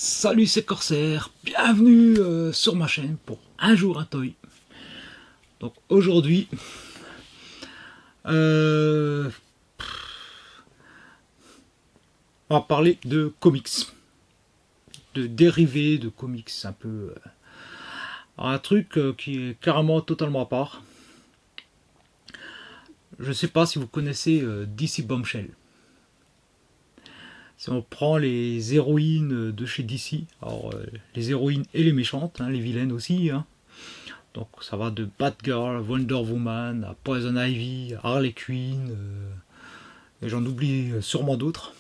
Salut, c'est Corsair, bienvenue sur ma chaîne pour Un jour un toy. Donc aujourd'hui, on va parler de comics, de dérivés de comics, un peu un truc qui est carrément totalement à part. Je sais pas si vous connaissez DC Bombshell. Si on prend les héroïnes de chez DC, alors les héroïnes et les méchantes, hein, les vilaines aussi, hein. Donc ça va de Batgirl, Wonder Woman, à Poison Ivy, Harley Quinn, et j'en oublie sûrement d'autres,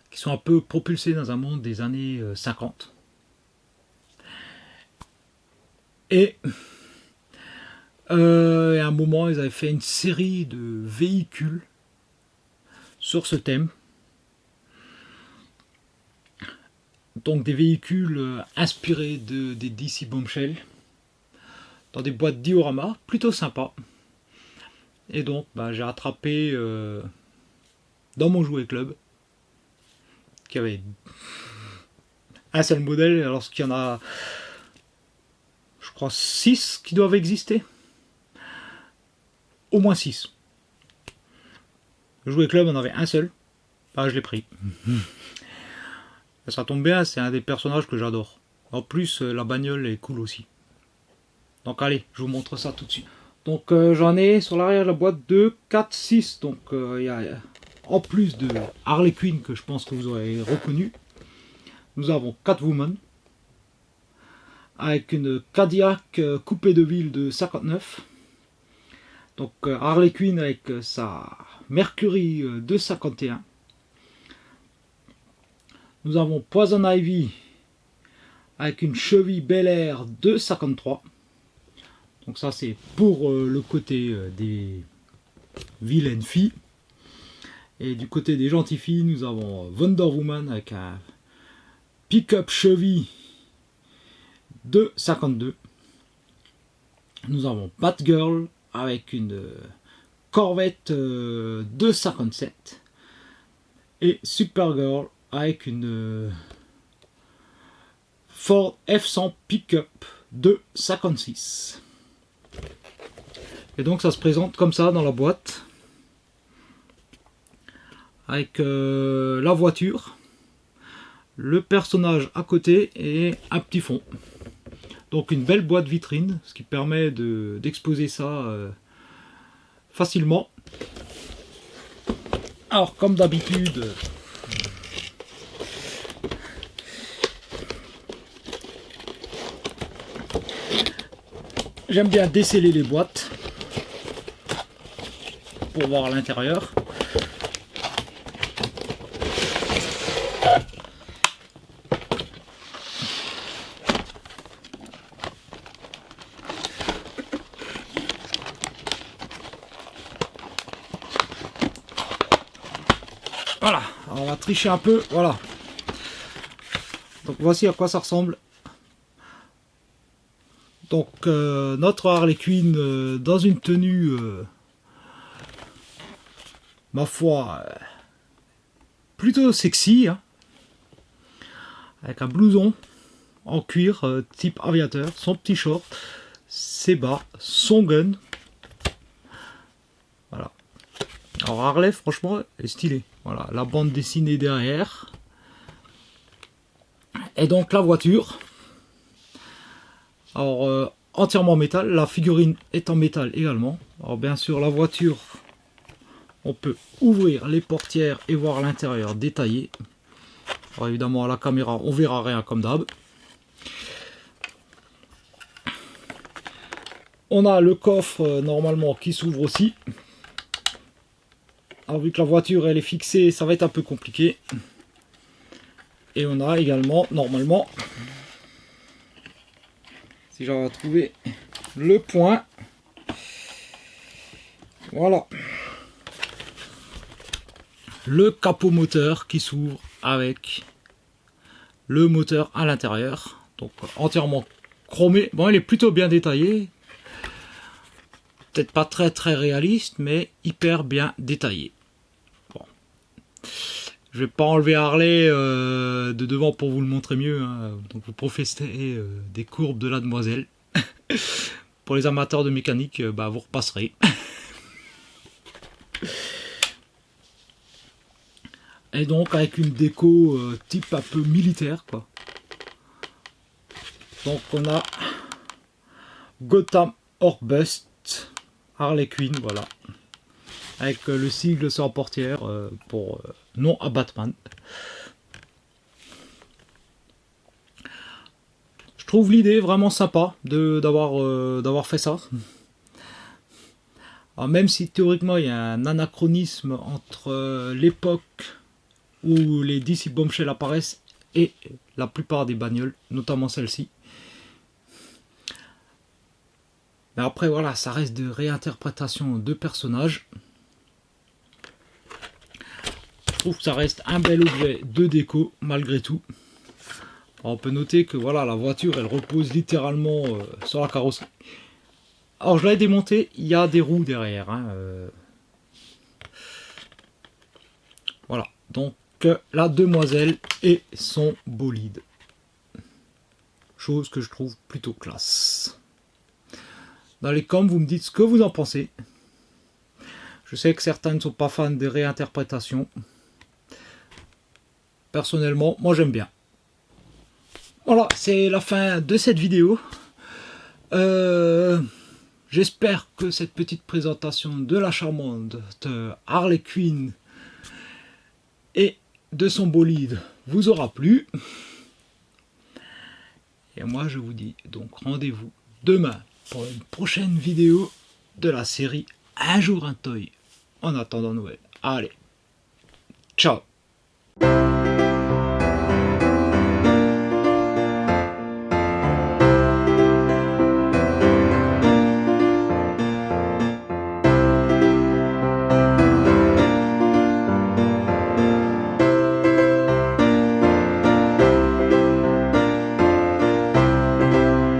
qui sont un peu propulsés dans un monde des années 50. Et à un moment, ils avaient fait une série de véhicules sur ce thème. Donc des véhicules inspirés des DC Bombshell dans des boîtes diorama plutôt sympas. Et donc j'ai rattrapé dans mon jouet club qui avait un seul modèle, alors qu'il y en a je crois 6 qui doivent exister, au moins 6. Le jouet club en avait un seul, je l'ai pris. Ça tombe bien, c'est un des personnages que j'adore. En plus, la bagnole est cool aussi. Donc allez, je vous montre ça tout de suite. Donc j'en ai sur l'arrière de la boîte 2, 4, 6. Donc il y a, en plus de Harley Quinn, que je pense que vous aurez reconnu, nous avons Catwoman, avec une Cadillac coupée de ville de 59. Donc Harley Quinn avec sa Mercury de 51. Nous avons Poison Ivy avec une Chevy Bel Air de 53. Donc ça c'est pour le côté des vilaines filles. Et du côté des gentilles filles, nous avons Wonder Woman avec un pick-up Chevy de 52. Nous avons Batgirl avec une Corvette de 57. Et Supergirl avec une Ford F100 Pickup de 56. Et donc ça se présente comme ça dans la boîte, avec la voiture, le personnage à côté et un petit fond. Donc une belle boîte vitrine, ce qui permet d'exposer ça facilement. Alors comme d'habitude, j'aime bien déceler les boîtes pour voir l'intérieur. Voilà, alors on va tricher un peu, voilà. Donc voici à quoi ça ressemble. Donc notre Harley Quinn dans une tenue, ma foi, plutôt sexy, hein, avec un blouson en cuir type aviateur, son petit short, ses bas, son gun. Voilà. Alors Harley, franchement, est stylé. Voilà, la bande dessinée derrière. Et donc la voiture. Alors entièrement métal, la figurine est en métal également. Alors bien sûr la voiture, on peut ouvrir les portières et voir l'intérieur détaillé. Alors évidemment à la caméra on verra rien comme d'hab. On a le coffre normalement qui s'ouvre aussi. Alors vu que la voiture elle est fixée, ça va être un peu compliqué. Et on a également normalement, si j'arrive à trouver le point, voilà, le capot moteur qui s'ouvre avec le moteur à l'intérieur, donc entièrement chromé. Bon, il est plutôt bien détaillé, peut-être pas très réaliste, mais hyper bien détaillé. Bon. Je vais pas enlever Harley de devant pour vous le montrer mieux, hein. Donc vous profitez des courbes de la demoiselle. Pour les amateurs de mécanique, bah, vous repasserez. Et donc avec une déco type un peu militaire, quoi. Donc on a Gotham Orbust, Harley Quinn, voilà. Avec le sigle sur la portière pour non à Batman. Je trouve l'idée vraiment sympa d'avoir fait ça. Alors même si théoriquement il y a un anachronisme entre l'époque où les DC Bombshell apparaissent et la plupart des bagnoles, notamment celle-ci. Mais après voilà, ça reste de réinterprétation de personnages. Je trouve que ça reste un bel objet de déco malgré tout. Alors, on peut noter que voilà, la voiture elle repose littéralement sur la carrosserie. Alors je l'ai démonté, il y a des roues derrière. Hein, Voilà, donc la demoiselle et son bolide. Chose que je trouve plutôt classe. Dans les coms, vous me dites ce que vous en pensez. Je sais que certains ne sont pas fans des réinterprétations. Personnellement, moi j'aime bien. Voilà, c'est la fin de cette vidéo. J'espère que cette petite présentation de la charmante Harley Quinn et de son bolide vous aura plu. Et moi je vous dis donc rendez-vous demain pour une prochaine vidéo de la série Un jour un toy en attendant Noël. Allez, ciao.